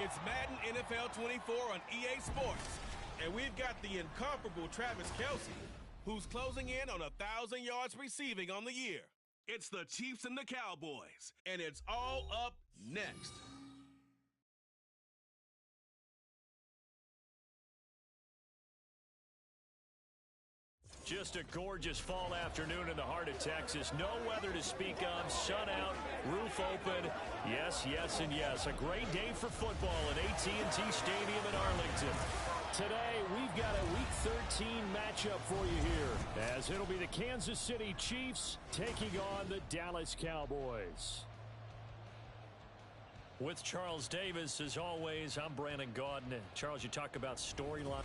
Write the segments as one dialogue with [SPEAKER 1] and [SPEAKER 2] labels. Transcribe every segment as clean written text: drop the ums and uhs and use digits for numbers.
[SPEAKER 1] It's Madden NFL 24 on EA Sports. And we've got the incomparable Travis Kelce, who's closing in on 1,000 yards receiving on the year. It's the Chiefs and the Cowboys, and it's all up next.
[SPEAKER 2] Just a gorgeous fall afternoon in the heart of Texas. No weather to speak of. Sun out, roof open. Yes, yes, and yes. A great day for football at AT&T Stadium in Arlington. Today, we've got a Week 13 matchup for you here, as it'll be the Kansas City Chiefs taking on the Dallas Cowboys. With Charles Davis, as always, I'm Brandon Gaudin. Charles, you talk about storyline.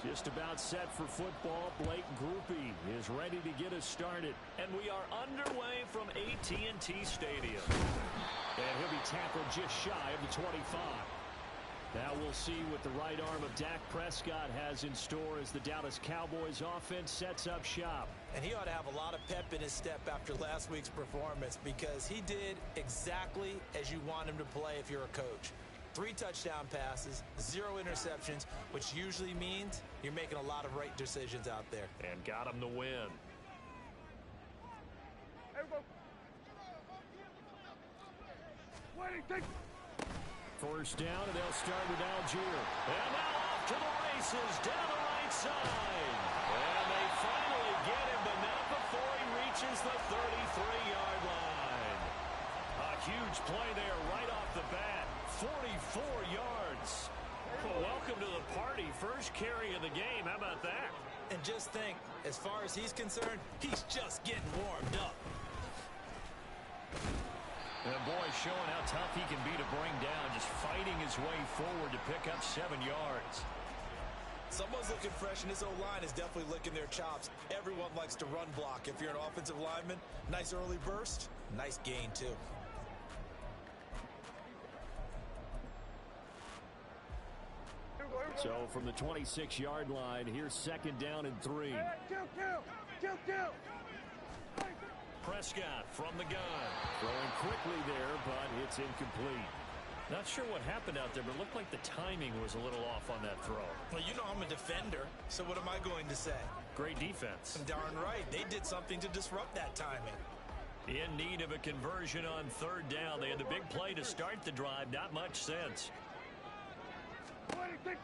[SPEAKER 2] Just about set for football. Blake Groupie is ready to get us started. And we are underway from AT&T Stadium. And he'll be tackled just shy of the 25. Now we'll see what the right arm of Dak Prescott has in store as the Dallas Cowboys offense sets up shop.
[SPEAKER 3] And he ought to have a lot of pep in his step after last week's performance, because he did exactly as you want him to play if you're a coach. 3 touchdown passes, 0 interceptions, which usually means you're making a lot of right decisions out there.
[SPEAKER 2] And got him the win. First down, and they'll start with Algier. And now off to the races, down the right side. And they finally get him, but not before he reaches the 33-yard line. A huge play there right off the bat. 44 yards. Well, welcome to the party. First carry of the game. How about that?
[SPEAKER 3] And just think, as far as he's concerned, he's just getting warmed up.
[SPEAKER 2] And boy, showing how tough he can be to bring down, just fighting his way forward to pick up 7 yards.
[SPEAKER 3] Someone's looking fresh, and his O-line is definitely licking their chops. Everyone likes to run block. If you're an offensive lineman, nice early burst, nice gain too.
[SPEAKER 2] So from the 26-yard line, here's second down and 3. Prescott from the gun. Throwing quickly there, but it's incomplete. Not sure what happened out there, but it looked like the timing was a little off on that throw.
[SPEAKER 3] Well, you know I'm a defender, so what am I going to say?
[SPEAKER 2] Great defense.
[SPEAKER 3] Darn right. They did something to disrupt that timing.
[SPEAKER 2] In need of a conversion on third down. They had the big play to start the drive. Not much sense.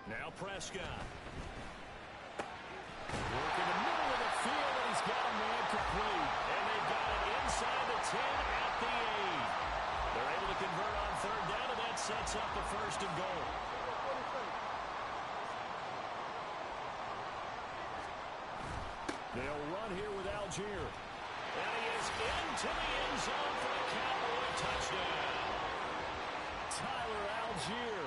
[SPEAKER 2] Now Prescott. Working the middle of the field, and he's got a man complete. And they've got it inside the 10 at the 8. They're able to convert on third down, and that sets up a first and goal. They'll run here with Algier. And he is into the end zone for a Cowboy touchdown. Tyler Algier.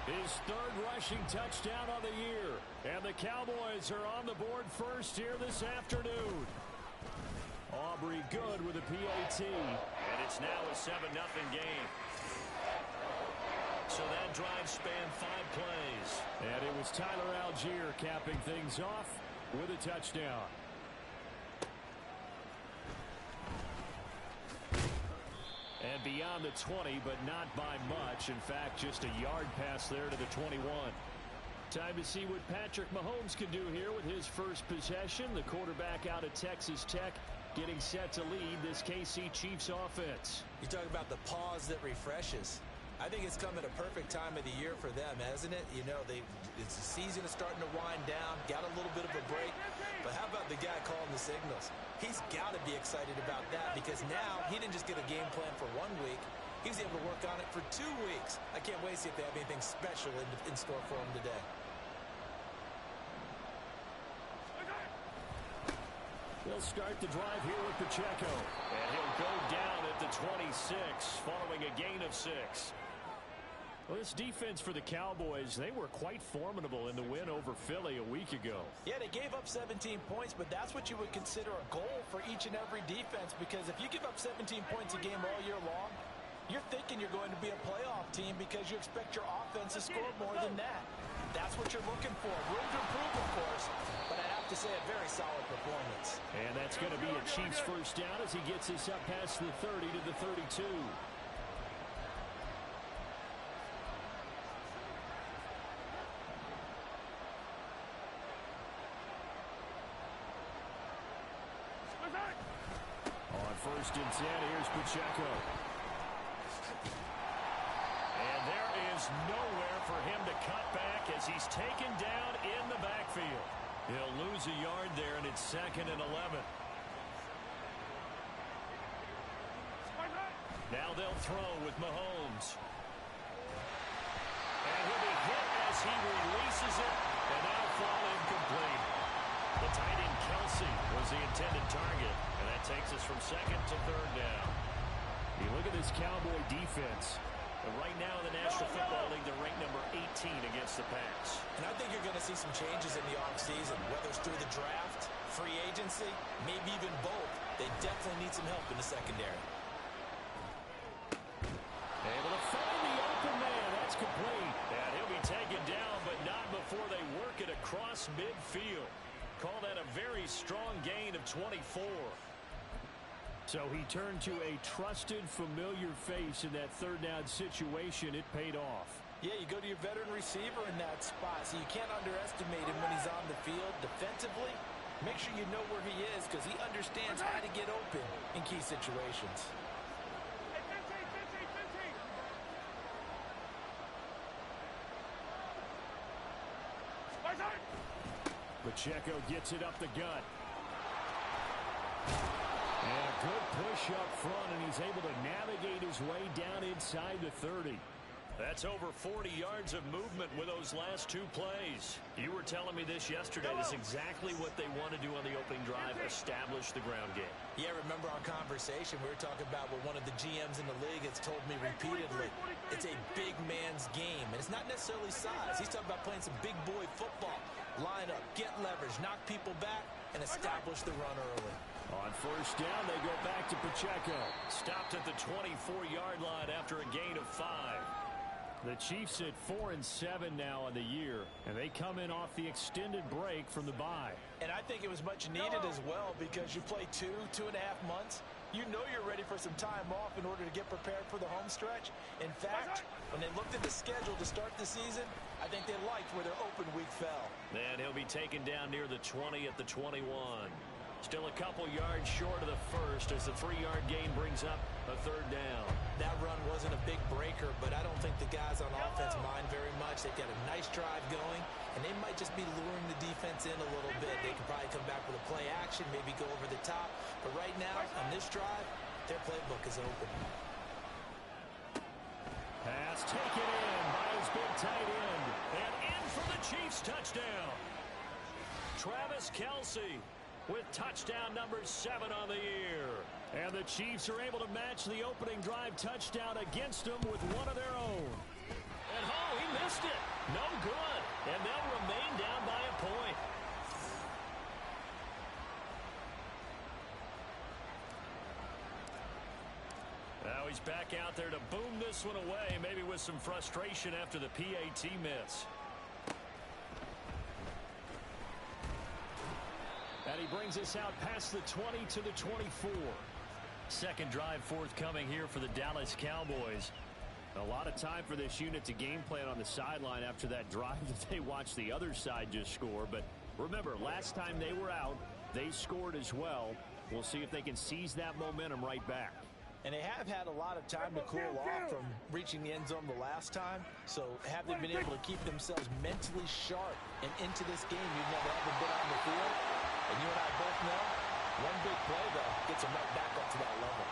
[SPEAKER 2] His third rushing touchdown on the year. And the Cowboys are on the board first here this afternoon. Aubrey good with a PAT. And it's now a 7-0 game. So that drive spanned 5 plays. And it was Tyler Algier capping things off with a touchdown. And beyond the 20, but not by much. In fact, just a yard pass there to the 21. Time to see what Patrick Mahomes can do here with his first possession. The quarterback out of Texas Tech getting set to lead this KC Chiefs offense.
[SPEAKER 3] You talk about the pause that refreshes. I think it's come at a perfect time of the year for them, hasn't it? You know, it's the season is starting to wind down, got a little bit of a break. But how about the guy calling the signals? He's got to be excited about that, because now he didn't just get a game plan for 1 week. He was able to work on it for 2 weeks. I can't wait to see if they have anything special in store for him today.
[SPEAKER 2] They'll start the drive here with Pacheco. And he'll go down at the 26 following a gain of 6. Well, this defense for the Cowboys, they were quite formidable in the win over Philly a week ago.
[SPEAKER 3] Yeah, they gave up 17 points, but that's what you would consider a goal for each and every defense, because if you give up 17 points a game all year long, you're thinking you're going to be a playoff team because you expect your offense to score more than that. That's what you're looking for. Room to improve, of course, but I'd have to say a very solid performance.
[SPEAKER 2] And that's going to be a Chiefs first down as he gets us up past the 30 to the 32. On first and 10, here's Pacheco. And there is nowhere for him to cut back as he's taken down in the backfield. He'll lose a yard there, and it's 2nd and 11. Now they'll throw with Mahomes. And he'll be hit as he releases it, and that'll fall incomplete. The tight end Kelsey was the intended target, and that takes us from 2nd to 3rd down. You look at this Cowboy defense. Right now in the National Football League, they're ranked number 18 against the pass.
[SPEAKER 3] And I think you're going to see some changes in the offseason, whether it's through the draft, free agency, maybe even both. They definitely need some help in the secondary.
[SPEAKER 2] Able to find the open man. That's complete. And he'll be taken down, but not before they work it across midfield. Call that a very strong gain of 24. So he turned to a trusted, familiar face in that 3rd down situation. It paid off.
[SPEAKER 3] Yeah, you go to your veteran receiver in that spot, so you can't underestimate him when he's on the field defensively. Make sure you know where he is because he understands how to get open in key situations.
[SPEAKER 2] Pacheco gets it up the gut. And a good push up front, and he's able to navigate his way down inside the 30. That's over 40 yards of movement with those last 2 plays. You were telling me this yesterday. That's exactly what they want to do on the opening drive, establish the ground game.
[SPEAKER 3] Yeah, remember our conversation? We were talking about what one of the GMs in the league has told me repeatedly. It's a big man's game, and it's not necessarily size. He's talking about playing some big boy football. Line up, get leverage, knock people back, and establish the run early.
[SPEAKER 2] On first down, they go back to Pacheco. Stopped at the 24-yard line after a gain of 5. The Chiefs at 4-7 now on the year, and they come in off the extended break from the bye.
[SPEAKER 3] And I think it was much needed as well because you play 2.5 months. You know you're ready for some time off in order to get prepared for the home stretch. In fact, when they looked at the schedule to start the season, I think they liked where their open week fell.
[SPEAKER 2] And he'll be taken down near the 20 at the 21. Still a couple yards short of the first as the 3-yard gain brings up a 3rd down.
[SPEAKER 3] That run wasn't a big breaker, but I don't think the guys on offense mind very much. They've got a nice drive going, and they might just be luring the defense in a little bit. They could probably come back with a play action, maybe go over the top. But right now, on this drive, their playbook is open.
[SPEAKER 2] Pass taken in by his big tight end. And in for the Chiefs touchdown. Travis Kelce with touchdown number 7 on the year. And the Chiefs are able to match the opening drive touchdown against them with one of their own. And he missed it. No good. And they'll remain down by a point. Now he's back out there to boom this one away, maybe with some frustration after the PAT miss. And he brings us out past the 20 to the 24. Second drive forthcoming here for the Dallas Cowboys. A lot of time for this unit to game plan on the sideline after that drive that they watched the other side just score. But remember, last time they were out, they scored as well. We'll see if they can seize that momentum right back.
[SPEAKER 3] And they have had a lot of time to cool off from reaching the end zone the last time. So have they been able to keep themselves mentally sharp and into this game? You've never ever been on the field. And you and I both know, one big play, though, gets him right back up to that level.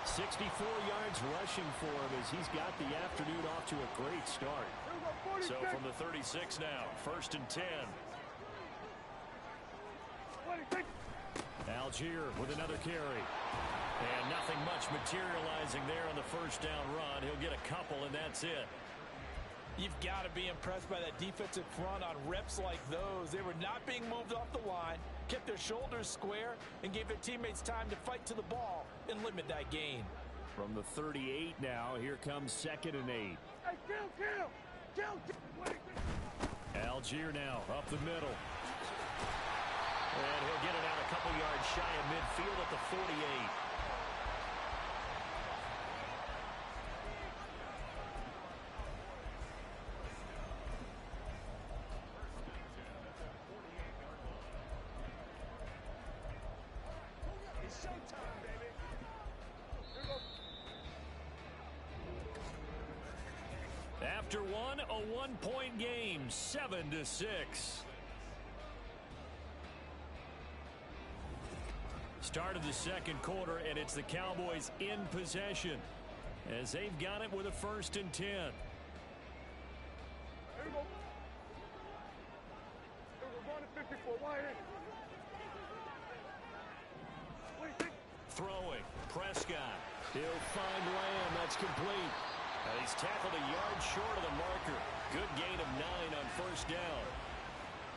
[SPEAKER 2] 64 yards rushing for him as he's got the afternoon off to a great start. So from the 36 now, 1st and 10. Algier with another carry. And nothing much materializing there on the first down run. He'll get a couple, and that's it.
[SPEAKER 3] You've got to be impressed by that defensive front on reps like those. They were not being moved off the line, kept their shoulders square, and gave their teammates time to fight to the ball and limit that gain.
[SPEAKER 2] From the 38 now, here comes 2nd and 8.
[SPEAKER 4] Hey, kill.
[SPEAKER 2] Algier now up the middle. And he'll get it out a couple yards shy of midfield at the 48. After one, a one-point game, 7-6. Start of the second quarter, and it's the Cowboys in possession as they've got it with a 1st and 10. Throwing, Prescott. He'll find Lamb. That's complete. He's tackled a yard short of the marker. Good gain of 9 on 1st down.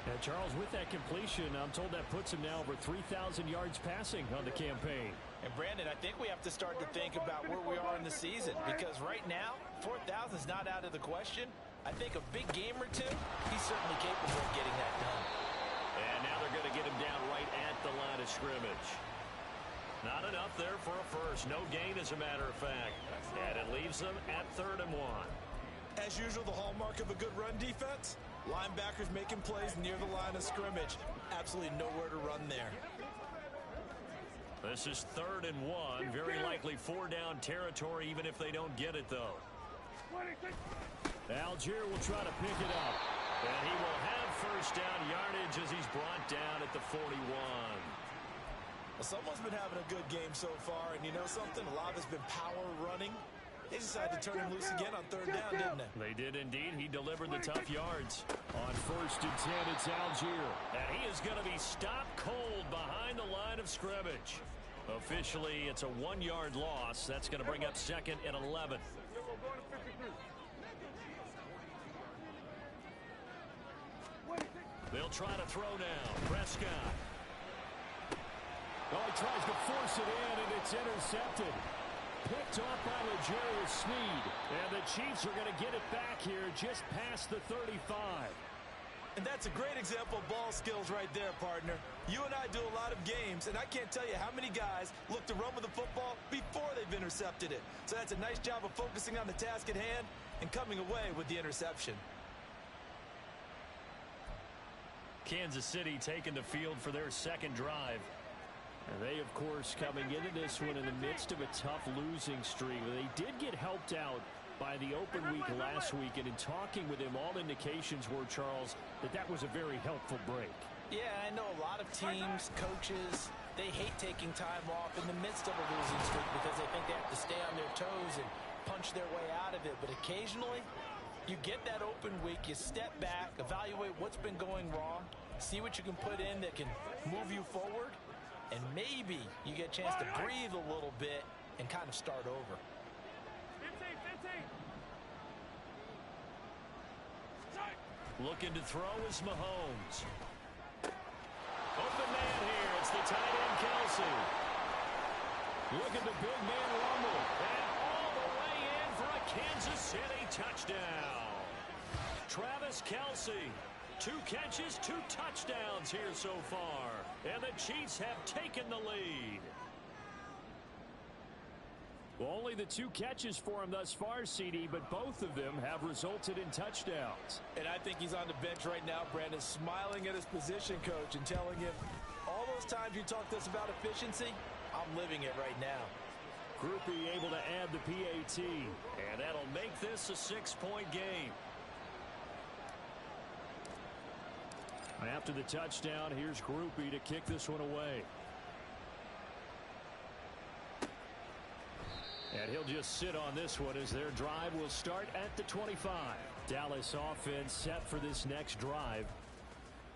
[SPEAKER 2] Now, Charles, with that completion, I'm told that puts him now over 3,000 yards passing on the campaign.
[SPEAKER 3] And, Brandon, I think we have to start to think about where we are in the season, because right now, 4,000 is not out of the question. I think a big game or two, he's certainly capable of getting that done.
[SPEAKER 2] And now they're going to get him down right at the line of scrimmage. Not enough there for a first. No gain, as a matter of fact. And it leaves them at 3rd and 1.
[SPEAKER 3] As usual, the hallmark of a good run defense, linebackers making plays near the line of scrimmage. Absolutely nowhere to run there.
[SPEAKER 2] This is 3rd and 1. Very likely 4-down territory, even if they don't get it, though. Algier will try to pick it up. And he will have 1st down yardage as he's brought down at the 41.
[SPEAKER 3] Well, someone's been having a good game so far, and you know something? A lot of it's been power running. They decided to turn him loose again on 3rd down, didn't they?
[SPEAKER 2] They did indeed. He delivered the tough yards. On 1st and 10, it's Algier. And he is going to be stopped cold behind the line of scrimmage. Officially, it's a 1-yard loss. That's going to bring up 2nd and 11. They'll try to throw now. Prescott. Oh, he tries to force it in, and it's intercepted. Picked off by L'Jarius Sneed. And the Chiefs are going to get it back here just past the 35.
[SPEAKER 3] And that's a great example of ball skills right there, partner. You and I do a lot of games, and I can't tell you how many guys look to run with the football before they've intercepted it. So that's a nice job of focusing on the task at hand and coming away with the interception.
[SPEAKER 2] Kansas City taking the field for their 2nd drive. And they, of course, coming into this one in the midst of a tough losing streak. They did get helped out by the open week last week, and in talking with him, all indications were, Charles, that was a very helpful break.
[SPEAKER 3] Yeah, I know a lot of teams, coaches, they hate taking time off in the midst of a losing streak because they think they have to stay on their toes and punch their way out of it. But occasionally, you get that open week, you step back, evaluate what's been going wrong, see what you can put in that can move you forward, and maybe you get a chance to breathe a little bit and kind of start over.
[SPEAKER 4] 15.
[SPEAKER 2] Looking to throw is Mahomes. Open man here. It's the tight end, Kelsey. Look at the big man rumble. And all the way in for a Kansas City touchdown. Travis Kelsey. 2 catches, 2 touchdowns here so far. And the Chiefs have taken the lead. Well, only the 2 catches for him thus far, CD, but both of them have resulted in touchdowns.
[SPEAKER 3] And I think he's on the bench right now, Brandon, smiling at his position coach and telling him, all those times you talked to us about efficiency, I'm living it right now.
[SPEAKER 2] Groupie able to add the PAT, and that'll make this a 6-point game. After the touchdown, here's Groupie to kick this one away. And he'll just sit on this one as their drive will start at the 25. Dallas offense set for this next drive.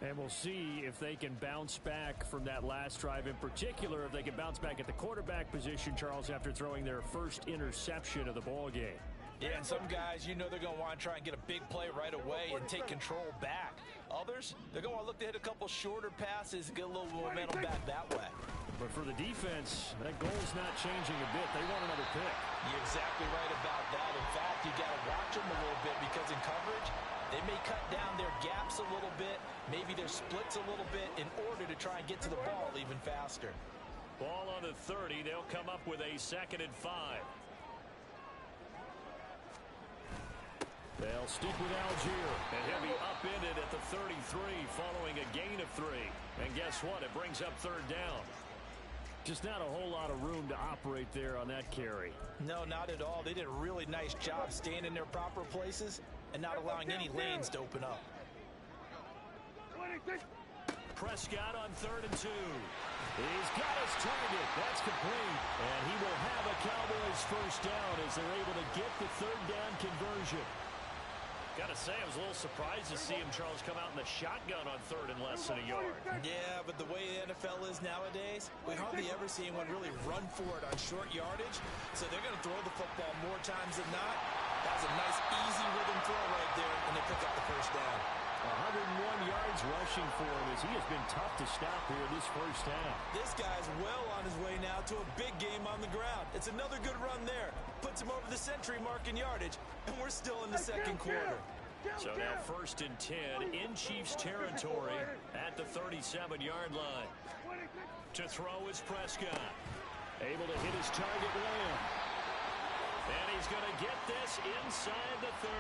[SPEAKER 2] And we'll see if they can bounce back from that last drive. In particular, if they can bounce back at the quarterback position, Charles, after throwing their first interception of the ball game.
[SPEAKER 3] Yeah, and some guys, you know they're going to want to try and get a big play right away and take control back. Others, they're going to look to hit a couple shorter passes and get a little momentum back that way.
[SPEAKER 2] But for the defense, that goal's not changing a bit. They want another pick.
[SPEAKER 3] You're exactly right about that. In fact, you got to watch them a little bit because in coverage, they may cut down their gaps a little bit, maybe their splits a little bit in order to try and get to the ball even faster.
[SPEAKER 2] Ball on the 30. They'll come up with a 2nd and 5. They'll stick with Algier, and he'll be upended at the 33 following a gain of 3. And guess what? It brings up 3rd down. Just not a whole lot of room to operate there on that carry.
[SPEAKER 3] No, not at all. They did a really nice job staying in their proper places and not allowing any lanes to open up.
[SPEAKER 2] Prescott on 3rd and 2. He's got his target. That's complete. And he will have a Cowboys first down as they're able to get the 3rd down conversion. Got to say, I was a little surprised to see him, Charles, come out in the shotgun on 3rd and less than a yard.
[SPEAKER 3] Yeah, but the way the NFL is nowadays, we hardly ever see anyone really run for it on short yardage. So they're going to throw the football more times than not. That's a nice, easy rhythm throw right there, and they pick up the first down.
[SPEAKER 2] 101 yards rushing for him as he has been tough to stop here this first half.
[SPEAKER 3] This guy's well on his way now to a big game on the ground. It's another good run there. Puts him over the century mark in yardage, and we're still in the second quarter.
[SPEAKER 2] So now 1st and 10 in Chiefs territory at the 37-yard line. To throw is Prescott. Able to hit his target Lamb. And he's going to get this inside the 30.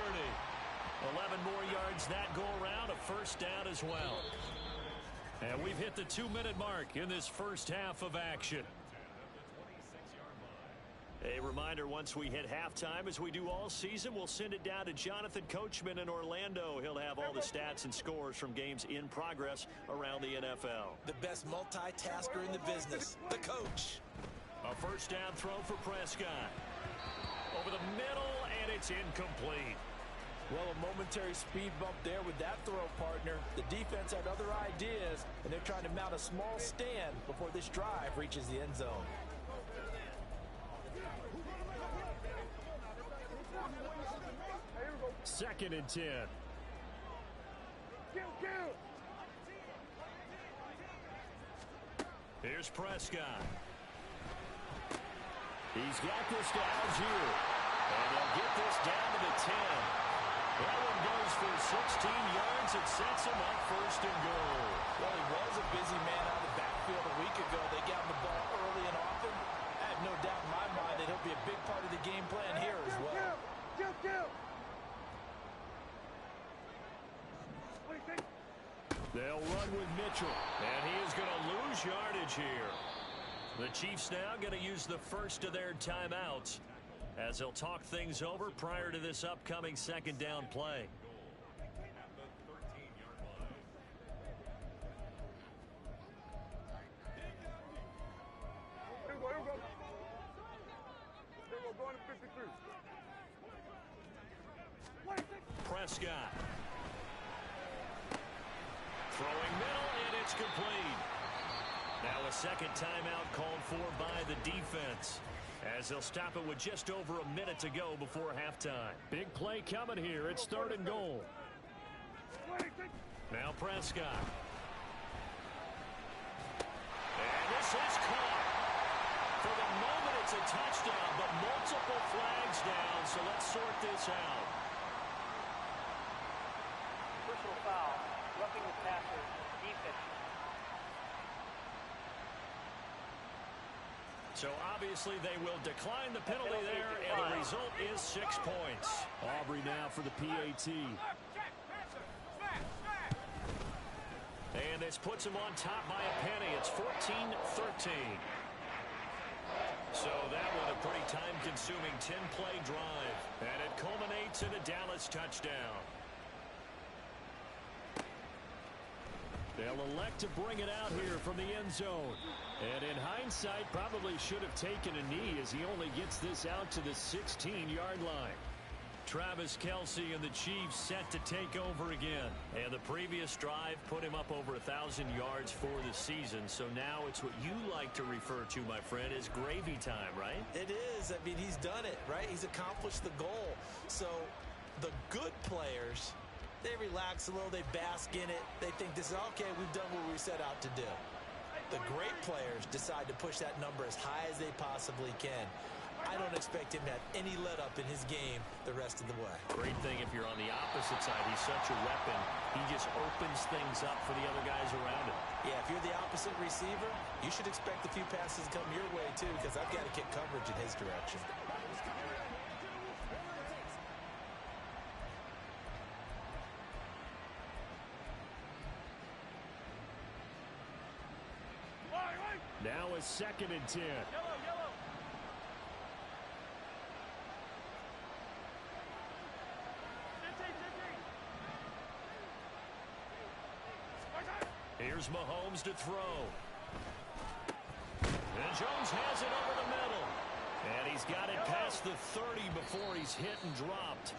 [SPEAKER 2] 11 more yards that go around, a first down as well. And we've hit the 2-minute mark in this first half of action. A reminder, once we hit halftime, as we do all season, we'll send it down to Jonathan Coachman in Orlando. He'll have all the stats and scores from games in progress around the NFL.
[SPEAKER 3] The best multitasker in the business, the coach.
[SPEAKER 2] A first down throw for Prescott. Over the middle, and it's incomplete.
[SPEAKER 3] Well, a momentary speed bump there with that throw, partner. The defense had other ideas, and they're trying to mount a small stand before this drive reaches the end zone.
[SPEAKER 2] Second and 10. Here's Prescott. He's got this to Algier. And they'll get this down to the 10. That one goes for 16 yards and sets him up 1st and goal.
[SPEAKER 3] Well, he was a busy man out of the backfield a week ago. They got him the ball early and often. I have no doubt in my mind that he'll be a big part of the game plan here as well.
[SPEAKER 2] They'll run with Mitchell, and he is going to lose yardage here. The Chiefs now going to use the first of their timeouts as they'll talk things over prior to this upcoming 2nd down play. Prescott. Throwing middle, and it's complete. Now a 2nd timeout called for by the defense, as they'll stop it with just over a minute to go before halftime. Big play coming here. It's 3rd and goal. Now Prescott. And this is caught. For the moment, it's a touchdown, but multiple flags down, so let's sort this out.
[SPEAKER 4] Personal foul, roughing the passer, defense.
[SPEAKER 2] So obviously they will decline the penalty there, and the result is 6 points. Aubrey now for the PAT. And this puts him on top by a penny. It's 14-13. So that was a pretty time-consuming 10-play drive. And it culminates in a Dallas touchdown. They'll elect to bring it out here from the end zone. And in hindsight, probably should have taken a knee as he only gets this out to the 16-yard line. Travis Kelce and the Chiefs set to take over again. And the previous drive put him up over 1,000 yards for the season. So now it's what you like to refer to, my friend, as gravy time, right?
[SPEAKER 3] It is. I mean, he's done it, right? He's accomplished the goal. So the good players, they relax a little, they bask in it. They think this is, okay, we've done what we set out to do. The great players decide to push that number as high as they possibly can. I don't expect him to have any let-up in his game the rest of the way.
[SPEAKER 2] Great thing if you're on the opposite side. He's such a weapon. He just opens things up for the other guys around him.
[SPEAKER 3] Yeah, if you're the opposite receiver, you should expect a few passes to come your way, too, because I've got to get coverage in his direction.
[SPEAKER 2] Now a 2nd and 10. Here's Mahomes to throw. And Jones has it over the middle. And he's got it past the 30 before he's hit and dropped.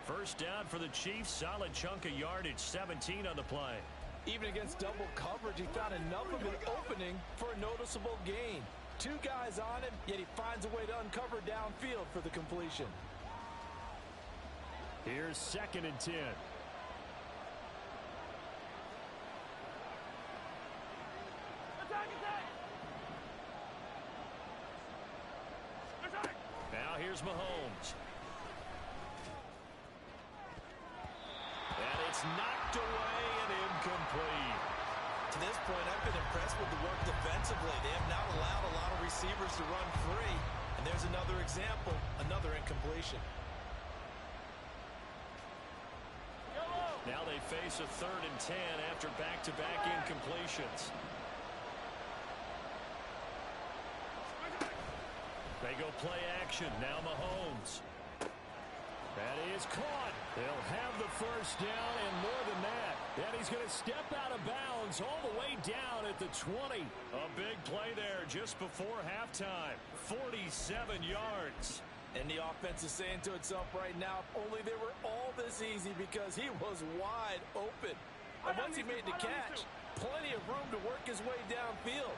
[SPEAKER 2] First down for the Chiefs. Solid chunk of yardage. 17 on the play.
[SPEAKER 3] Even against double coverage, he found enough of an opening for a noticeable gain. 2 guys on him, yet he finds a way to uncover downfield for the completion.
[SPEAKER 2] Here's 2nd and 10. Now here's Mahomes. And it's knocked away and incomplete.
[SPEAKER 3] To this point, I've been impressed with the work defensively. They have not allowed a lot of receivers to run free. And there's another example, another incompletion.
[SPEAKER 2] Now they face a 3rd and 10 after back-to-back incompletions. They go play action. Now Mahomes. That is caught. They'll have the first down and more than that. And he's going to step out of bounds all the way down at the 20. A big play there just before halftime. 47 yards.
[SPEAKER 3] And the offense is saying to itself right now, if only they were all this easy, because he was wide open. And once he made the catch, plenty of room to work his way downfield.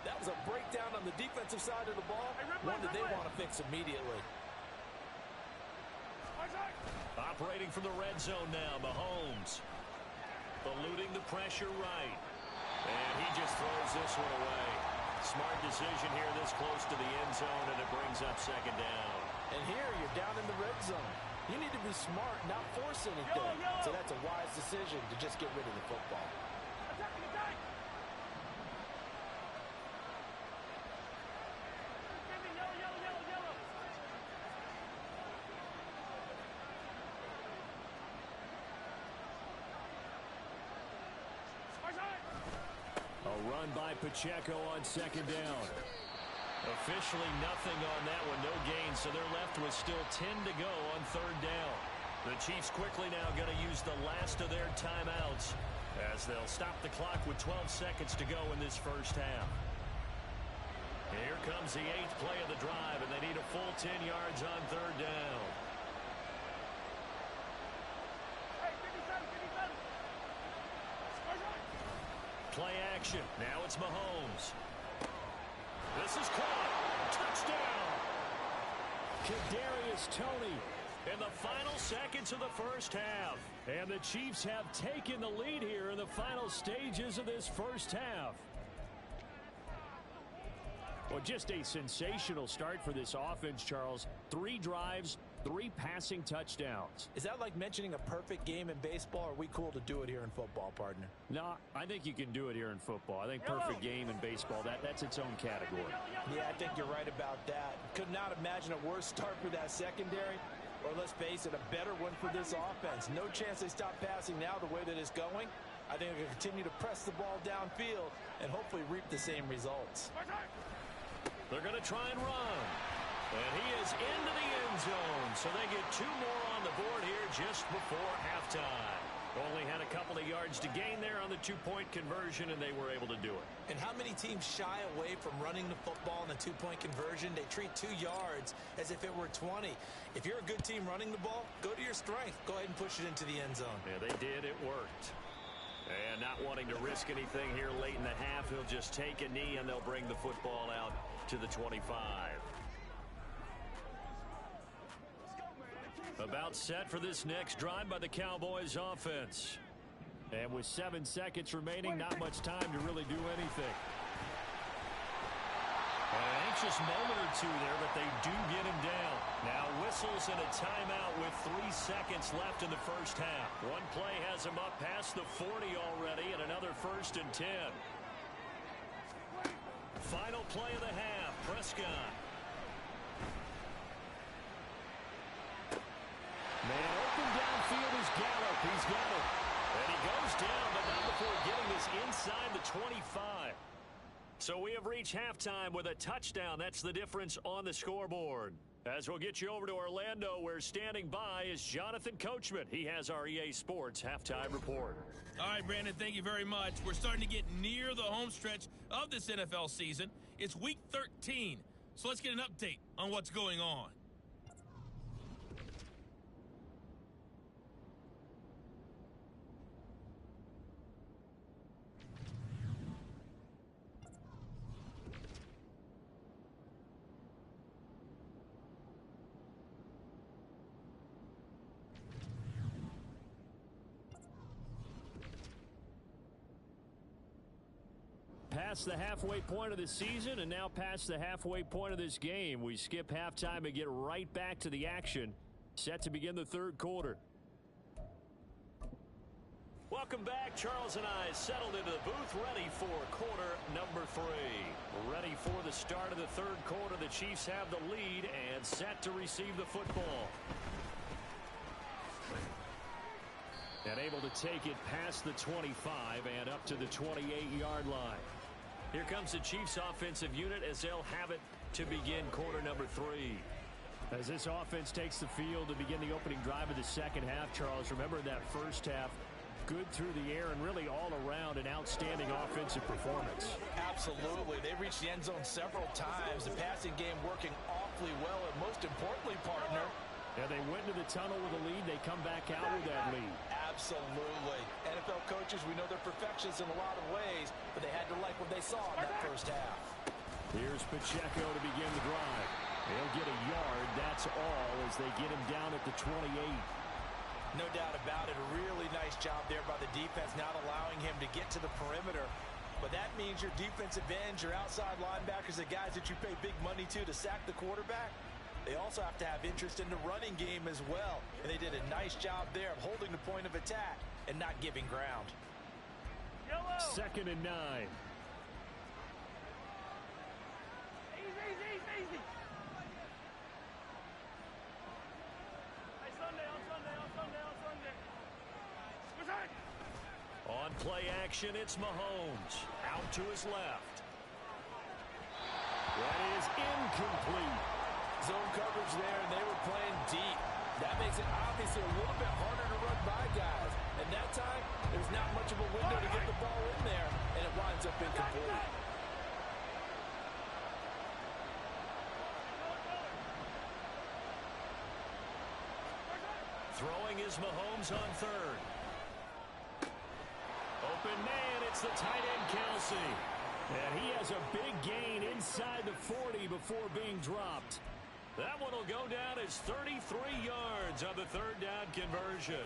[SPEAKER 3] That was a breakdown on the defensive side of the ball, one that they want to fix immediately.
[SPEAKER 2] Operating from the red zone now, Mahomes. Eluding the pressure right. And he just throws this one away. Smart decision here this close to the end zone, and it brings up 2nd down.
[SPEAKER 3] And here you're down in the red zone. You need to be smart, not force anything. So that's a wise decision to just get rid of the football.
[SPEAKER 2] A run by Pacheco on 2nd down. Officially nothing on that one, no gain, so they're left with still 10 to go on 3rd down. The Chiefs quickly now going to use the last of their timeouts as they'll stop the clock with 12 seconds to go in this first half. Here comes the 8th play of the drive, and they need a full 10 yards on 3rd down. Play action. Now it's Mahomes. This is caught. Touchdown. Kadarius Toney in the final seconds of the first half. And the Chiefs have taken the lead here in the final stages of this first half. Well, just a sensational start for this offense, Charles. 3 drives, 3 passing touchdowns.
[SPEAKER 3] Is that like mentioning a perfect game in baseball, or are we cool to do it here in football, partner?
[SPEAKER 2] No, I think you can do it here in football. I think perfect game in baseball, that's its own category.
[SPEAKER 3] Yeah, I think you're right about that. Could not imagine a worse start for that secondary, or let's face it, a better one for this offense. No chance they stop passing now the way that it's going. I think they're going to continue to press the ball downfield and hopefully reap the same results.
[SPEAKER 2] They're going to try and run. And he is into the end zone. So they get 2 more on the board here just before halftime. Only had a couple of yards to gain there on the 2-point conversion, and they were able to do it.
[SPEAKER 3] And how many teams shy away from running the football in a 2-point conversion? They treat 2 yards as if it were 20. If you're a good team running the ball, go to your strength. Go ahead and push it into the end zone.
[SPEAKER 2] Yeah, they did. It worked. And not wanting to risk anything here late in the half, he'll just take a knee, and they'll bring the football out to the 25. About set for this next drive by the Cowboys offense. And with 7 seconds remaining, not much time to really do anything. An anxious moment or two there, but they do get him down. Now whistles and a timeout with 3 seconds left in the first half. One play has him up past the 40 already, and another 1st and 10. Final play of the half, Prescott. Man open downfield is Gallup. He's got it. And he goes down, but not before getting this inside the 25. So we have reached halftime with a touchdown. That's the difference on the scoreboard. As we'll get you over to Orlando, where standing by is Jonathan Coachman. He has our EA Sports halftime report.
[SPEAKER 5] All right, Brandon, thank you very much. We're starting to get near the home stretch of this NFL season. It's Week 13, so let's get an update on what's going on.
[SPEAKER 2] Past the halfway point of the season and now past the halfway point of this game. We skip halftime and get right back to the action. Set to begin the third quarter. Welcome back. Charles and I settled into the booth, ready for quarter number 3. Ready for the start of the third quarter. The Chiefs have the lead and set to receive the football. And able to take it past the 25 and up to the 28-yard line. Here comes the Chiefs offensive unit as they'll have it to begin quarter number 3. As this offense takes the field to begin the opening drive of the second half, Charles, remember that first half, good through the air and really all around an outstanding offensive performance.
[SPEAKER 3] Absolutely. They reached the end zone several times. The passing game working awfully well, and most importantly, partner,
[SPEAKER 2] yeah, they went into the tunnel with a lead. They come back out with that lead.
[SPEAKER 3] Absolutely. NFL coaches, we know they're perfectionists in a lot of ways, but they had to like what they saw in that first half.
[SPEAKER 2] Here's Pacheco to begin the drive. They'll get a yard, that's all, as they get him down at the 28.
[SPEAKER 3] No doubt about it. A really nice job there by the defense, not allowing him to get to the perimeter. But that means your defensive ends, your outside linebackers, the guys that you pay big money to sack the quarterback, they also have to have interest in the running game as well. And they did a nice job there of holding the point of attack and not giving ground.
[SPEAKER 5] Yellow.
[SPEAKER 2] 2nd and 9.
[SPEAKER 5] Easy. Hey, Sunday.
[SPEAKER 2] On play action, it's Mahomes. Out to his left. That is incomplete.
[SPEAKER 3] Zone coverage there, and they were playing deep. That makes it obviously a little bit harder to run by guys. And that time, there's not much of a window to get the ball in there, and it winds up incomplete.
[SPEAKER 2] Throwing is Mahomes on 3rd. Open man, it's the tight end Kelsey. And he has a big gain inside the 40 before being dropped. That one will go down as 33 yards on the 3rd down conversion.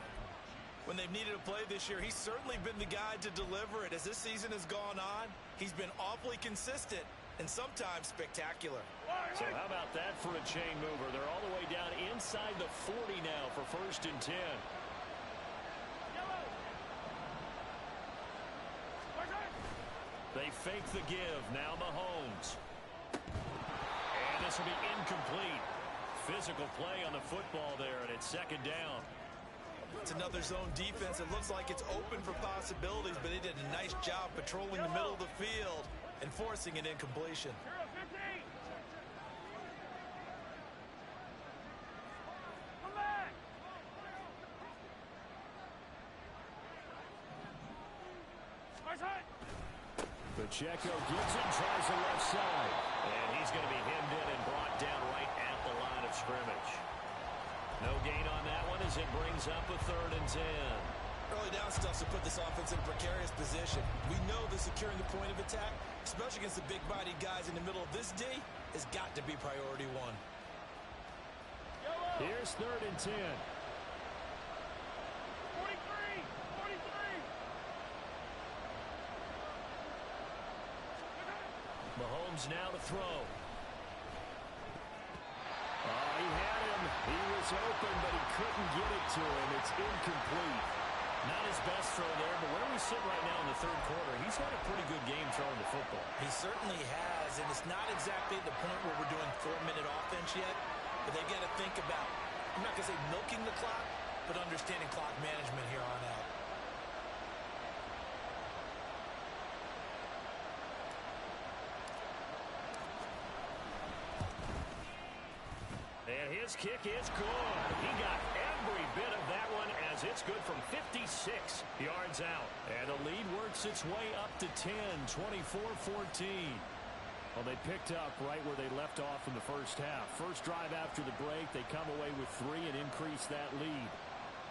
[SPEAKER 3] When they've needed a play this year, he's certainly been the guy to deliver it. As this season has gone on, he's been awfully consistent and sometimes spectacular.
[SPEAKER 2] So how about that for a chain mover? They're all the way down inside the 40 now for 1st and 10. They fake the give. Now Mahomes. And this will be incomplete. Physical play on the football there, and it's 2nd down.
[SPEAKER 3] It's another zone defense. It looks like it's open for possibilities, but they did a nice job patrolling the middle of the field and forcing an incompletion.
[SPEAKER 2] Pacheco gets it, tries the left side. And he's going to be hemmed in and brought down right at the line of scrimmage. No gain on that one as it brings up a 3rd and 10.
[SPEAKER 3] Early down stuff to put this offense in a precarious position. We know that securing the point of attack, especially against the big-bodied guys in the middle of this D, has got to be priority 1.
[SPEAKER 2] Here's 3rd and 10.
[SPEAKER 5] 43.
[SPEAKER 2] Mahomes now to throw. He had him. He was open, but he couldn't get it to him. It's incomplete. Not his best throw there, but where we sit right now in the third quarter, he's had a pretty good game throwing the football.
[SPEAKER 3] He certainly has, and it's not exactly at the point where we're doing 4-minute offense yet, but they got to think about, I'm not going to say milking the clock, but understanding clock management here on out.
[SPEAKER 2] And his kick is good. He got every bit of that one as it's good from 56 yards out. And the lead works its way up to 10, 24-14. Well, they picked up right where they left off in the first half. First drive after the break, they come away with 3 and increase that lead.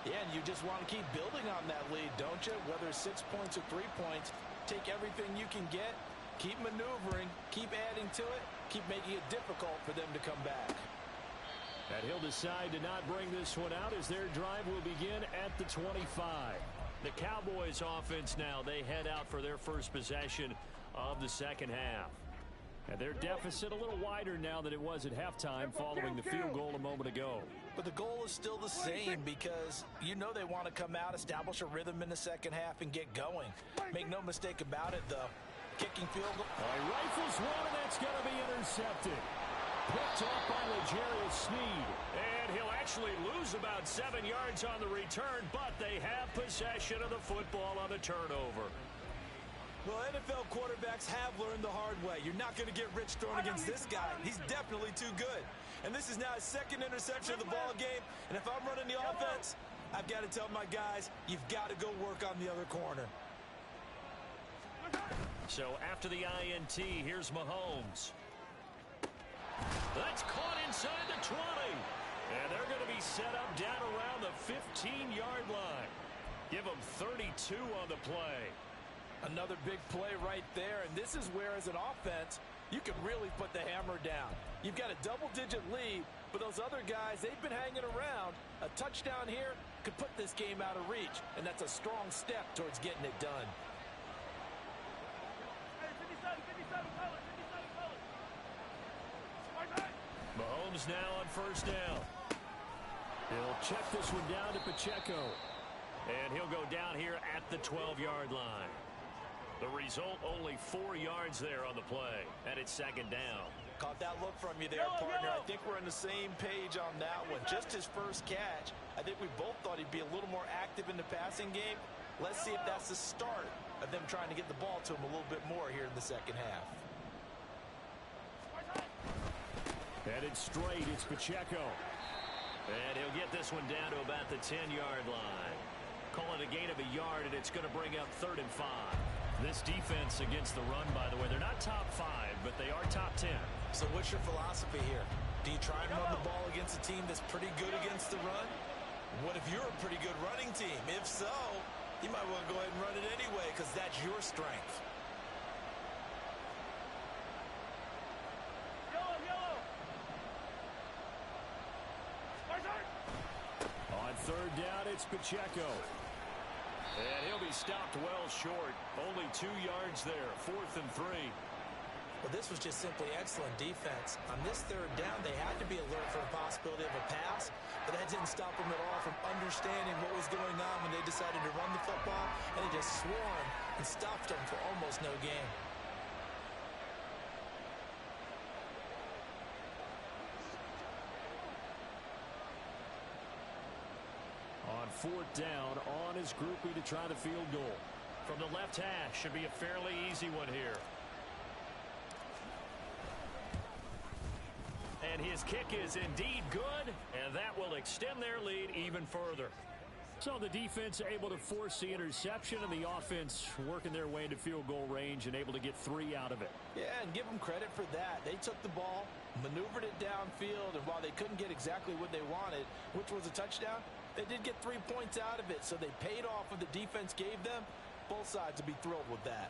[SPEAKER 3] Yeah, and you just want to keep building on that lead, don't you? Whether it's 6 points or 3 points, take everything you can get, keep maneuvering, keep adding to it, keep making it difficult for them to come back.
[SPEAKER 2] And he'll decide to not bring this one out as their drive will begin at the 25. The Cowboys offense now, they head out for their first possession of the second half. And their deficit a little wider now than it was at halftime following the field goal a moment ago.
[SPEAKER 3] But the goal is still the same because you know they want to come out, establish a rhythm in the second half, and get going. Make no mistake about it, though. Kicking field goal.
[SPEAKER 2] He rifles one, and that's going to be intercepted. Picked up by L'Jarius Sneed. And he'll actually lose about 7 yards on the return, but they have possession of the football on the turnover.
[SPEAKER 3] Well, NFL quarterbacks have learned the hard way. You're not going to get rich throwing against this guy. He's definitely too good. And this is now his second interception of the ball game. And if I'm running the offense, I've got to tell my guys, you've got to go work on the other corner.
[SPEAKER 2] So after the INT, here's Mahomes. That's caught inside the 20. And they're going to be set up down around the 15-yard line. Give them 32 on the play.
[SPEAKER 3] Another big play right there, and this is where, as an offense, you can really put the hammer down. You've got a double-digit lead, but those other guys, they've been hanging around. A touchdown here could put this game out of reach, and that's a strong step towards getting it done.
[SPEAKER 2] Mahomes now on first down. He'll check this one down to Pacheco. And he'll go down here at the 12-yard line. The result, only 4 yards there on the play. And it's second down.
[SPEAKER 3] Caught that look from you there, partner. I think we're on the same page on that one. Just his first catch. I think we both thought he'd be a little more active in the passing game. Let's see if that's the start of them trying to get the ball to him a little bit more here in the second half.
[SPEAKER 2] Headed straight, it's Pacheco. And he'll get this one down to about the 10-yard line. Call it a gain of a yard, and it's going to bring up 3rd and 5. This defense against the run, by the way, they're not top 5, but they are top 10.
[SPEAKER 3] So what's your philosophy here? Do you try and run the ball against a team that's pretty good against the run? What if you're a pretty good running team? If so, you might want to go ahead and run it anyway because that's your strength.
[SPEAKER 2] On 3rd down, it's Pacheco. And he'll be stopped well short. Only 2 yards there. 4th and 3.
[SPEAKER 3] Well, this was just simply excellent defense. On this 3rd down, they had to be alert for the possibility of a pass, but that didn't stop them at all from understanding what was going on when they decided to run the football, and they just swarmed and stopped them for almost no gain.
[SPEAKER 2] On 4th down, on his groupie to try the field goal. From the left hash, should be a fairly easy one here. And his kick is indeed good, and that will extend their lead even further. So the defense able to force the interception, and the offense working their way into field goal range and able to get 3 out of it.
[SPEAKER 3] Yeah, and give them credit for that. They took the ball, maneuvered it downfield, and while they couldn't get exactly what they wanted, which was a touchdown, they did get 3 points out of it, so they paid off what the defense gave them. Both sides would be thrilled with that.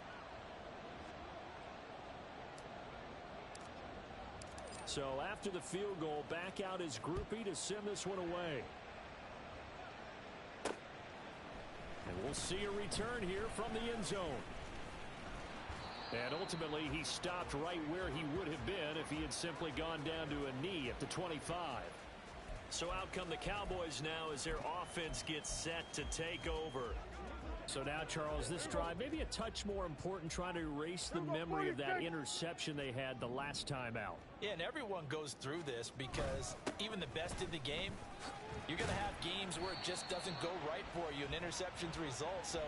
[SPEAKER 2] So after the field goal, back out his groupie to send this one away. And we'll see a return here from the end zone. And ultimately, he stopped right where he would have been if he had simply gone down to a knee at the 25. So out come the Cowboys now as their offense gets set to take over. So now, Charles, this drive maybe a touch more important, trying to erase the memory of that interception they had the last time out.
[SPEAKER 3] Yeah, and everyone goes through this because even the best in the game, you're going to have games where it just doesn't go right for you, and interceptions result. So,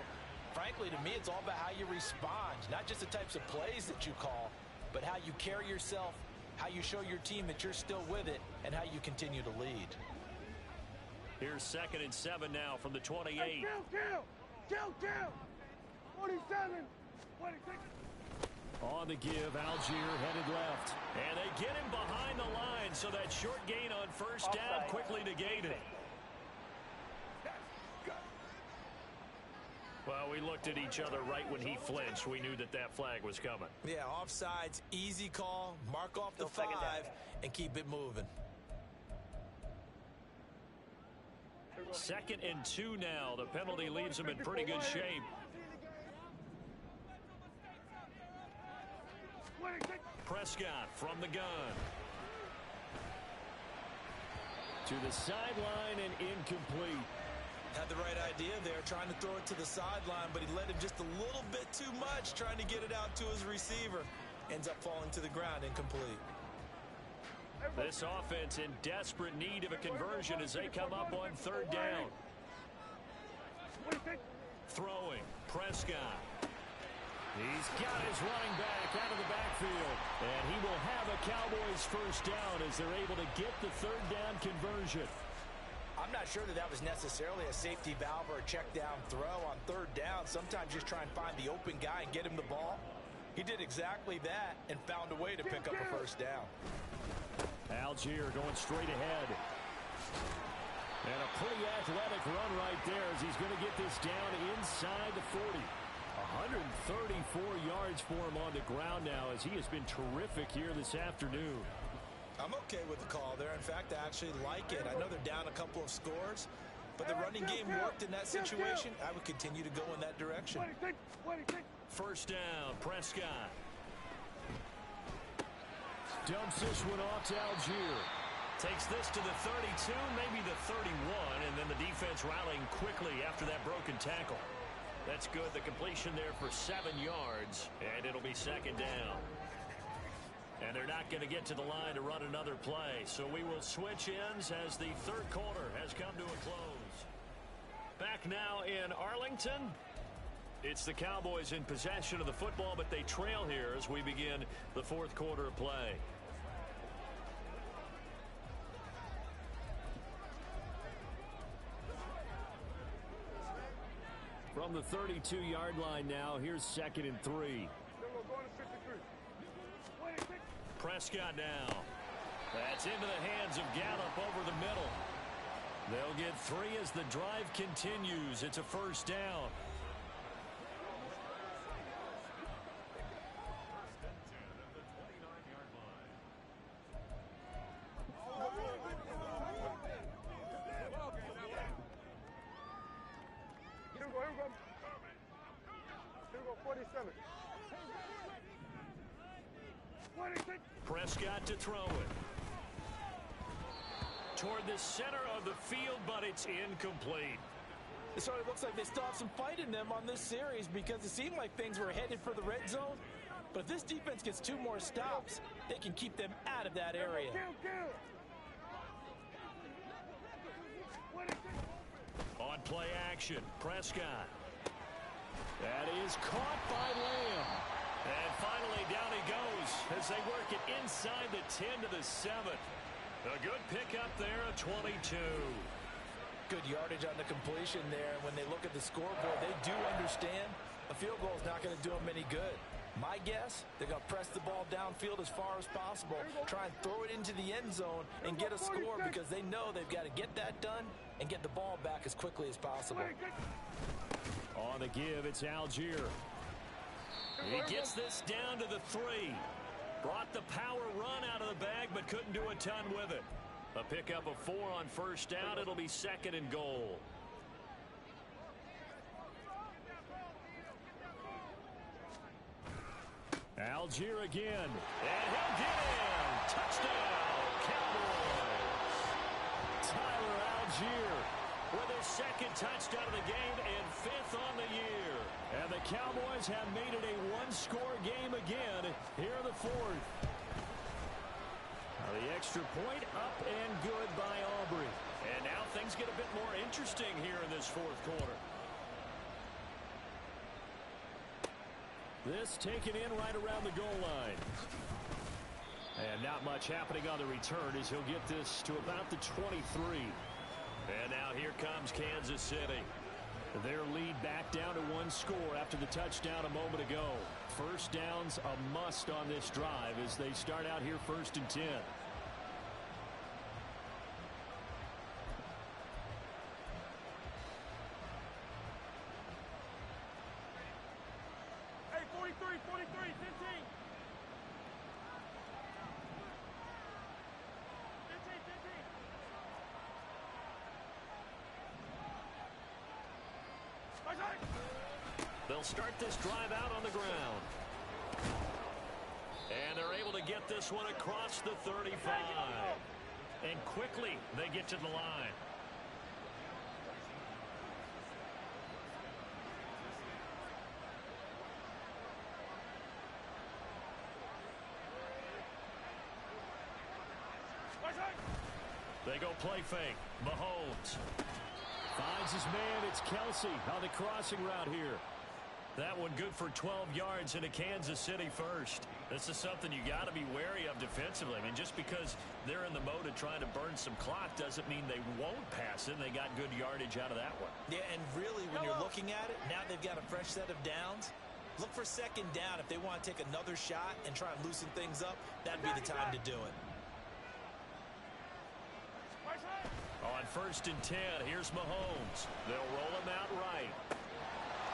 [SPEAKER 3] frankly, to me, it's all about how you respond, not just the types of plays that you call, but how you carry yourself, how you show your team that you're still with it, and how you continue to lead.
[SPEAKER 2] Here's 2nd and 7 now from the 28.
[SPEAKER 6] Hey, kill. 47, 26.
[SPEAKER 2] On the give, Algier headed left. And they get him behind the line, so that short gain on first down quickly negated. Well, we looked at each other right when he flinched. We knew that that flag was coming.
[SPEAKER 3] Yeah, offsides, easy call, mark off the 5, and keep it moving.
[SPEAKER 2] 2nd and 2 now. The penalty leaves him in pretty good shape. Prescott from the gun. To the sideline and incomplete.
[SPEAKER 3] Had the right idea there, trying to throw it to the sideline, but he led him just a little bit too much, trying to get it out to his receiver. Ends up falling to the ground, incomplete.
[SPEAKER 2] This offense in desperate need of a conversion as they come up on 3rd down. Throwing, Prescott. He's got his running back out of the backfield, and he will have a Cowboys first down as they're able to get the 3rd down conversion.
[SPEAKER 3] I'm not sure that was necessarily a safety valve or a check down throw on 3rd down. Sometimes just try and find the open guy and get him the ball. He did exactly that and found a way to pick up a first down.
[SPEAKER 2] Algier going straight ahead. And a pretty athletic run right there as he's going to get this down inside the 40. 134 yards for him on the ground now as he has been terrific here this afternoon.
[SPEAKER 3] I'm okay with the call there. In fact, I actually like it. I know they're down a couple of scores, but the running game worked in that situation. I would continue to go in that direction.
[SPEAKER 2] First down, Prescott. Dumps this one off to Algier. Takes this to the 32, maybe the 31, and then the defense rallying quickly after that broken tackle. That's good. The completion there for 7 yards, and it'll be 2nd down. And they're not going to get to the line to run another play, so we will switch ends as the 3rd quarter has come to a close. Back now in Arlington. It's the Cowboys in possession of the football, but they trail here as we begin the 4th quarter of play. From the 32-yard line now, here's 2nd and 3. Prescott now. That's into the hands of Gallup over the middle. They'll get 3 as the drive continues. It's a first down. Prescott to throw it. Toward the center of the field, but it's incomplete.
[SPEAKER 3] It sort of looks like they still have some fight in them on this series because it seemed like things were headed for the red zone. But if this defense gets 2 more stops, they can keep them out of that area.
[SPEAKER 2] On play action, Prescott. That is caught by Lamb. And finally, down he goes as they work it inside the 10 to the 7. A good pickup there, a 22.
[SPEAKER 3] Good yardage on the completion there. When they look at the scoreboard, they do understand a field goal is not going to do them any good. My guess, they're going to press the ball downfield as far as possible, try and throw it into the end zone and get a score because they know they've got to get that done and get the ball back as quickly as possible.
[SPEAKER 2] On the give, it's Algier. He gets this down to the 3. Brought the power run out of the bag, but couldn't do a ton with it. A pickup of 4 on first down. It'll be 2nd and goal. Algier again. And he'll get in. Touchdown, Cowboys. Tyler Algier with his second touchdown of the game and 5th on the year. And the Cowboys have made it a one-score game again here in the 4th. Now the extra point up and good by Aubrey. And now things get a bit more interesting here in this 4th quarter. This taken in right around the goal line. And not much happening on the return as he'll get this to about the 23. And now here comes Kansas City. Their lead back down to 1 score after the touchdown a moment ago. First down's a must on this drive as they start out here 1st and 10.
[SPEAKER 6] Hey, 43, 43, 15. 15, 15.
[SPEAKER 2] They'll start this drive out on the ground. And they're able to get this one across the 35. And quickly they get to the line. They go play fake. Mahomes finds his man. It's Kelsey on the crossing route here. That one good for 12 yards into Kansas City first. This is something you got to be wary of defensively. I mean, just because they're in the mode of trying to burn some clock doesn't mean they won't pass it. They got good yardage out of that one.
[SPEAKER 3] Yeah, and really, when you're looking at it, now they've got a fresh set of downs. Look for 2nd down. If they want to take another shot and try and loosen things up, that'd be the time to do it.
[SPEAKER 2] On 1st and 10, here's Mahomes. They'll roll him out right.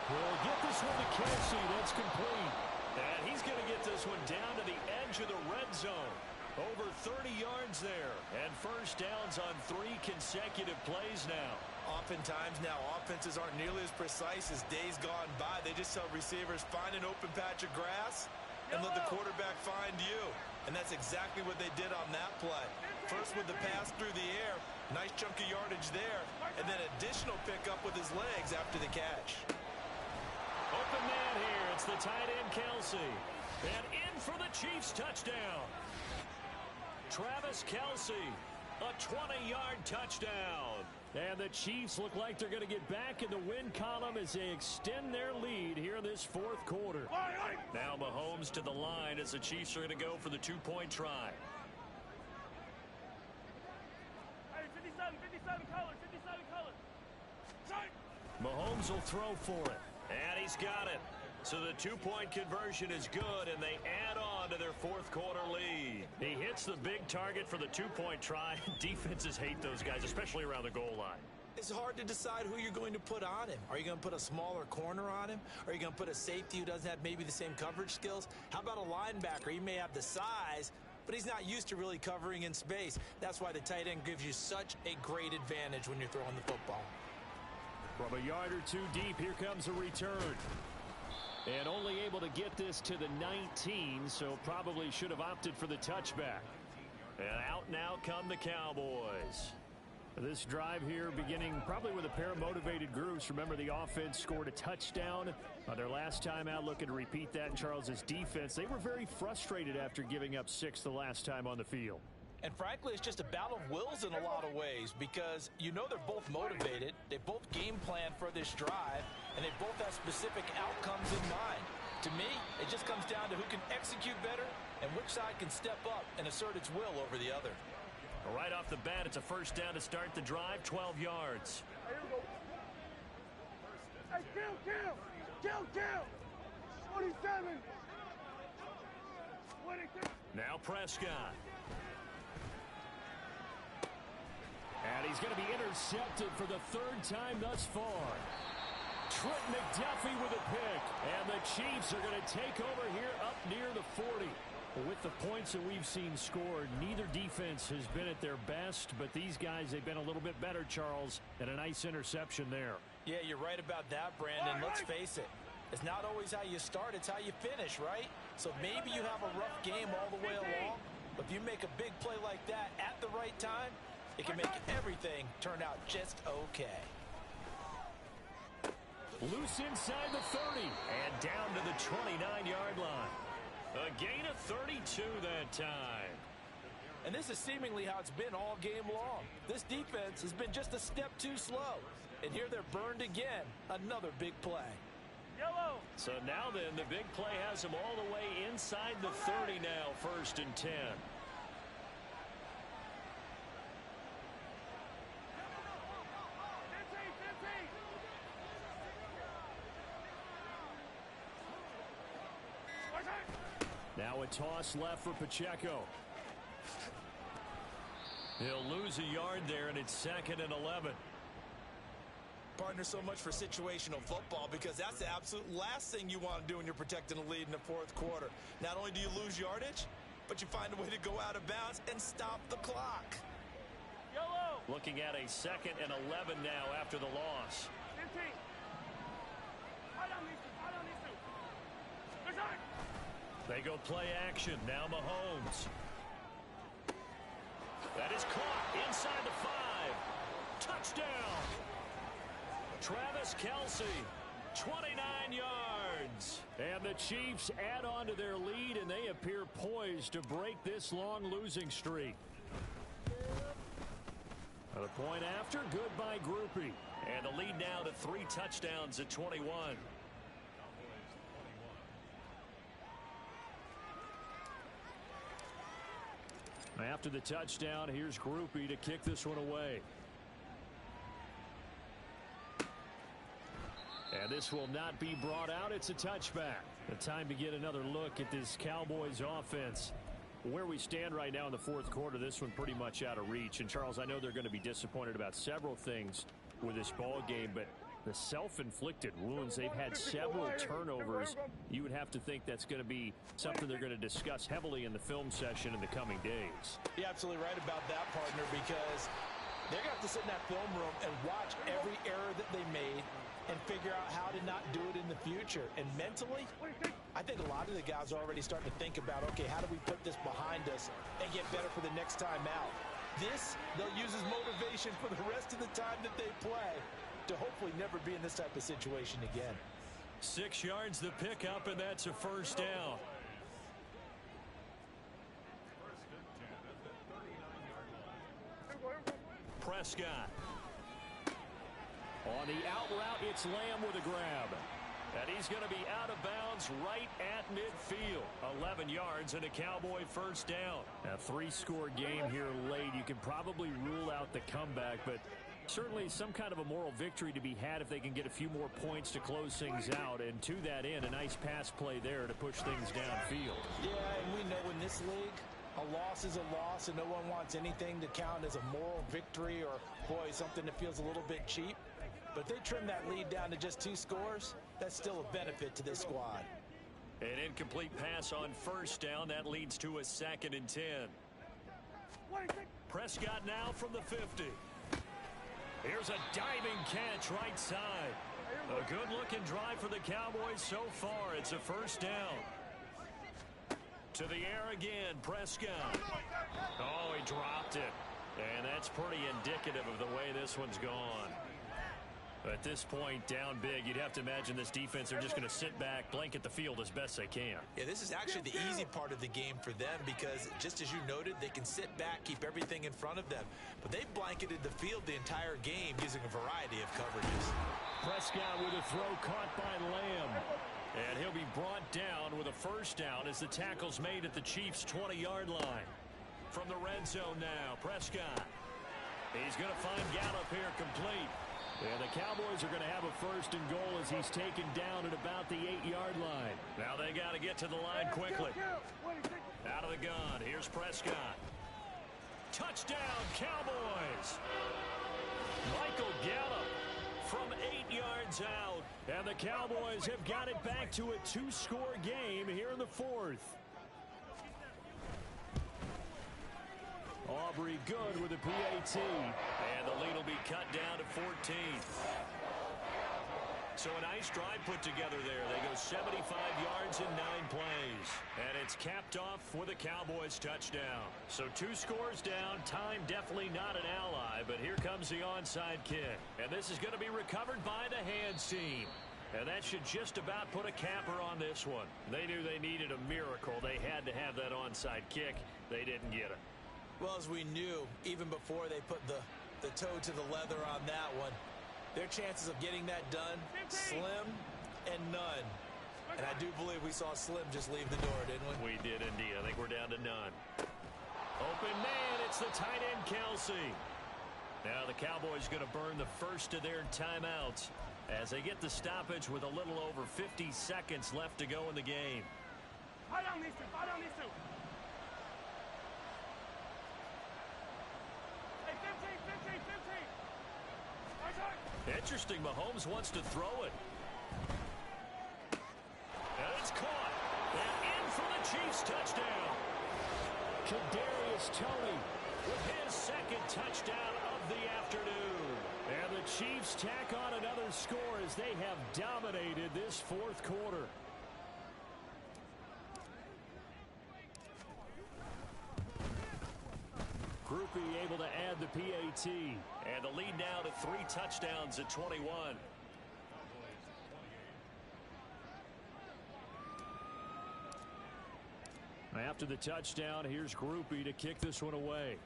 [SPEAKER 2] We'll get this one to Kelsey. That's complete. And he's going to get this one down to the edge of the red zone. Over 30 yards there. And first downs on 3 consecutive plays now.
[SPEAKER 3] Oftentimes now, offenses aren't nearly as precise as days gone by. They just tell receivers, find an open patch of grass and let the quarterback find you. And that's exactly what they did on that play. First with the pass through the air. Nice chunk of yardage there. And then additional pickup with his legs after the catch.
[SPEAKER 2] Open man here. It's the tight end, Kelsey. And in for the Chiefs touchdown. Travis Kelsey, a 20-yard touchdown. And the Chiefs look like they're going to get back in the win column as they extend their lead here in this 4th quarter. Now Mahomes to the line as the Chiefs are going to go for the 2-point try.
[SPEAKER 6] Hey, 57, 57 color, 57 color.
[SPEAKER 2] Mahomes will throw for it. And he's got it. So the 2-point conversion is good, and they add on to their 4th quarter lead. He hits the big target for the 2-point try. Defenses hate those guys, especially around the goal line.
[SPEAKER 3] It's hard to decide who you're going to put on him. Are you going to put a smaller corner on him? Are you going to put a safety who doesn't have maybe the same coverage skills? How about a linebacker? He may have the size, but he's not used to really covering in space. That's why the tight end gives you such a great advantage when you're throwing the football.
[SPEAKER 2] From a yard or 2 deep, here comes a return. And only able to get this to the 19, so probably should have opted for the touchback. And out now come the Cowboys. This drive here beginning probably with a pair of motivated groups. Remember, the offense scored a touchdown on their last time out. Looking to repeat that in Charles's defense. They were very frustrated after giving up 6 the last time on the field.
[SPEAKER 3] And frankly, it's just a battle of wills in a lot of ways because you know they're both motivated. They both game plan for this drive, and they both have specific outcomes in mind. To me, it just comes down to who can execute better and which side can step up and assert its will over the other.
[SPEAKER 2] Right off the bat, it's a first down to start the drive, 12 yards.
[SPEAKER 6] Hey, kill! 47! 22!
[SPEAKER 2] Now Prescott. And he's going to be intercepted for the 3rd time thus far. Trent McDuffie with a pick. And the Chiefs are going to take over here up near the 40. With the points that we've seen scored, neither defense has been at their best, but these guys, they've been a little bit better, Charles, and a nice interception there.
[SPEAKER 3] Yeah, you're right about that, Brandon. Let's face it. It's not always how you start, it's how you finish, right? So maybe you have a rough game all the way along, but if you make a big play like that at the right time, it can make everything turn out just okay.
[SPEAKER 2] Loose inside the 30 and down to the 29-yard line. A gain of 32 that time.
[SPEAKER 3] And this is seemingly how it's been all game long. This defense has been just a step too slow. And here they're burned again. Another big play.
[SPEAKER 6] Yellow.
[SPEAKER 2] So now then, the big play has them all the way inside the 30 now, 1st and 10. Now a toss left for Pacheco. He'll lose a yard there, and it's 2nd and 11.
[SPEAKER 3] Partner, so much for situational football because that's the absolute last thing you want to do when you're protecting a lead in the 4th quarter. Not only do you lose yardage, but you find a way to go out of bounds and stop the clock.
[SPEAKER 6] Yellow.
[SPEAKER 2] Looking at a 2nd and 11 now after the loss.
[SPEAKER 6] 15. Right on these two. Right on these two. Good time.
[SPEAKER 2] They go play action. Now Mahomes. That is caught inside the 5. Touchdown. Travis Kelce, 29 yards. And the Chiefs add on to their lead, and they appear poised to break this long losing streak. The point after, goodbye Groupie. And the lead now to 3 touchdowns at 21. After the touchdown, here's Groupie to kick this one away. And this will not be brought out. It's a touchback. The time to get another look at this Cowboys offense. Where we stand right now in the 4th quarter, this one pretty much out of reach. And, Charles, I know they're going to be disappointed about several things with this ball game, but the self-inflicted wounds, they've had several turnovers. You would have to think that's going to be something they're going to discuss heavily in the film session in the coming days.
[SPEAKER 3] You're absolutely right about that, partner, because they're going to have to sit in that film room and watch every error that they made and figure out how to not do it in the future. And mentally, I think a lot of the guys are already starting to think about, okay, how do we put this behind us and get better for the next time out? This, they'll use as motivation for the rest of the time that they play to hopefully never be in this type of situation again.
[SPEAKER 2] 6 yards the pickup, and that's a 1st down. Prescott. On the out route, it's Lamb with a grab. And he's going to be out of bounds right at midfield. 11 yards and a Cowboy 1st down. A 3-score game here late. You can probably rule out the comeback, but certainly some kind of a moral victory to be had if they can get a few more points to close things out. And to that end, a nice pass play there to push things downfield.
[SPEAKER 3] Yeah, and we know in this league, a loss is a loss, and no one wants anything to count as a moral victory or, boy, something that feels a little bit cheap. But if they trim that lead down to just 2 scores, that's still a benefit to this squad.
[SPEAKER 2] An incomplete pass on 1st down. That leads to a 2nd and 10. Prescott now from the 50. Here's a diving catch right side. A good-looking drive for the Cowboys so far. It's a 1st down. To the air again, Prescott. Oh, he dropped it. And that's pretty indicative of the way this one's gone. At this point, down big, you'd have to imagine this defense, they're just going to sit back, blanket the field as best they can.
[SPEAKER 3] Yeah, this is actually the easy part of the game for them because, just as you noted, they can sit back, keep everything in front of them. But they blanketed the field the entire game using a variety of coverages.
[SPEAKER 2] Prescott with a throw caught by Lamb. And he'll be brought down with a 1st down as the tackle's made at the Chiefs' 20-yard line. From the red zone now, Prescott. He's going to find Gallup here complete. And the Cowboys are going to have a 1st and goal as he's taken down at about the 8-yard line. Now they got to get to the line quickly. Out of the gun, here's Prescott. Touchdown, Cowboys! Michael Gallup from 8 yards out. And the Cowboys have got it back to a 2-score game here in the 4th. Aubrey good with a PAT. And the lead will be cut down to 14. So a nice drive put together there. They go 75 yards in 9 plays. And it's capped off with a Cowboys touchdown. So 2 scores down. Time definitely not an ally, but here comes the onside kick. And this is going to be recovered by the hands team. And that should just about put a capper on this one. They knew they needed a miracle. They had to have that onside kick. They didn't get it.
[SPEAKER 3] Well, as we knew, even before they put the toe to the leather on that one, their chances of getting that done, slim and none. And I do believe we saw Slim just leave the door, didn't we?
[SPEAKER 2] We did indeed. I think we're down to none. Open man, it's the tight end, Kelsey. Now the Cowboys going to burn the first of their timeouts as they get the stoppage with a little over 50 seconds left to go in the game.
[SPEAKER 6] Fall down these two. Fall down these two. Hey, 15, 15, 15.
[SPEAKER 2] Interesting, Mahomes wants to throw it. And it's caught. And in for the Chiefs touchdown. Kadarius Toney with his second touchdown of the afternoon. And the Chiefs tack on another score as they have dominated this fourth quarter. Groupie able to add the PAT. And the lead now to 3 touchdowns at 21. After the touchdown, here's Groupie to kick this one away.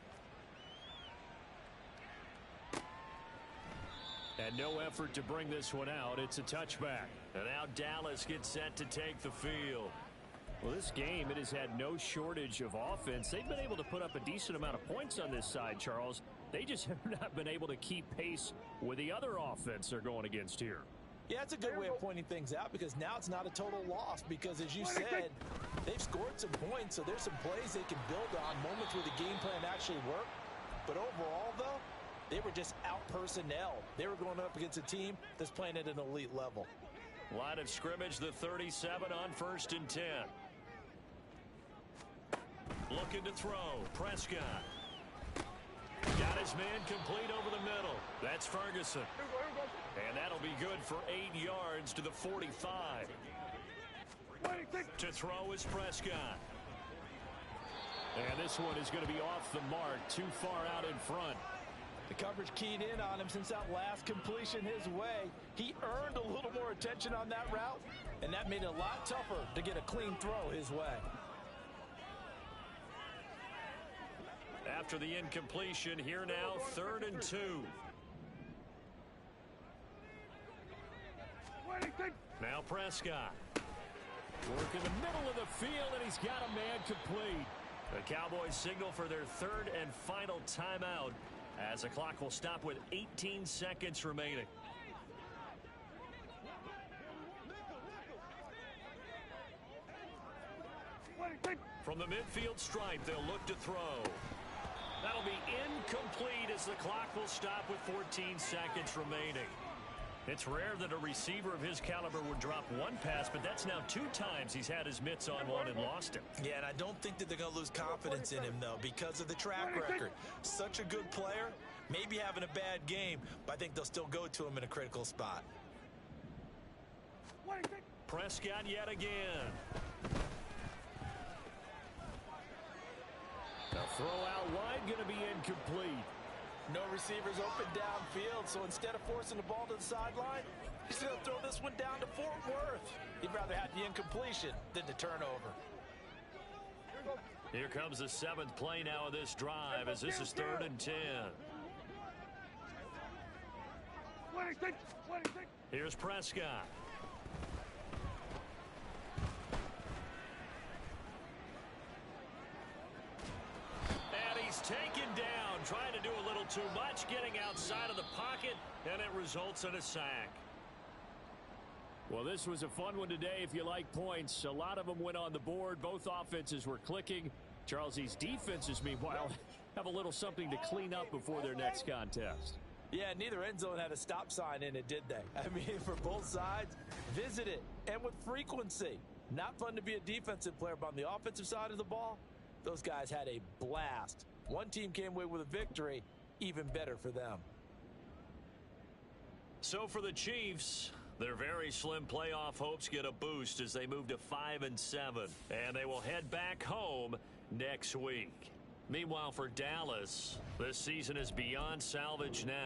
[SPEAKER 2] And no effort to bring this one out. It's a touchback. And now Dallas gets set to take the field. Well, this game, it has had no shortage of offense. They've been able to put up a decent amount of points on this side, Charles. They just have not been able to keep pace with the other offense they're going against here.
[SPEAKER 3] Yeah, it's a good way of pointing things out because now it's not a total loss because, as you said, they've scored some points, so there's some plays they can build on, moments where the game plan actually worked. But overall, though, they were just out-personnel. They were going up against a team that's playing at an elite level.
[SPEAKER 2] Line of scrimmage, the 37 on 1st and 10. Looking to throw. Prescott. Got his man complete over the middle. That's Ferguson. And that'll be good for 8 yards to the 45. To throw is Prescott. And this one is going to be off the mark. Too far out in front.
[SPEAKER 3] The coverage keyed in on him since that last completion his way. He earned a little more attention on that route, and that made it a lot tougher to get a clean throw his way.
[SPEAKER 2] After the incompletion, here now, 3rd and 2. Now Prescott. Work in the middle of the field, and he's got a man complete. The Cowboys signal for their 3rd and final timeout as the clock will stop with 18 seconds remaining. From the midfield stripe, they'll look to throw. That'll be incomplete as the clock will stop with 14 seconds remaining. It's rare that a receiver of his caliber would drop one pass, but that's now 2 times he's had his mitts on one and lost it.
[SPEAKER 3] Yeah, and I don't think that they're going to lose confidence in him, though, because of the track record. Such a good player, maybe having a bad game, but I think they'll still go to him in a critical spot.
[SPEAKER 2] Prescott yet again. The throw out wide going to be incomplete.
[SPEAKER 3] No receivers open downfield, so instead of forcing the ball to the sideline, he's going to throw this one down to Fort Worth. He'd rather have the incompletion than the turnover.
[SPEAKER 2] Here comes the 7th play now of this drive as this is 3rd and 10. Here's Prescott. And he's taken down, trying to do a little too much, getting outside of the pocket, and it results in a sack. Well, this was a fun one today if you like points. A lot of them went on the board. Both offenses were clicking. Charles, these defenses, meanwhile, have a little something to clean up before their next contest.
[SPEAKER 3] Yeah, neither end zone had a stop sign in it, did they? I mean, for both sides, visit it, and with frequency. Not fun to be a defensive player, but on the offensive side of the ball, those guys had a blast. One team came away with a victory, even better for them.
[SPEAKER 2] So for the Chiefs, Their very slim playoff hopes get a boost as they move to 5-7, and they will head back home next week. Meanwhile, for Dallas, this season is beyond salvage now.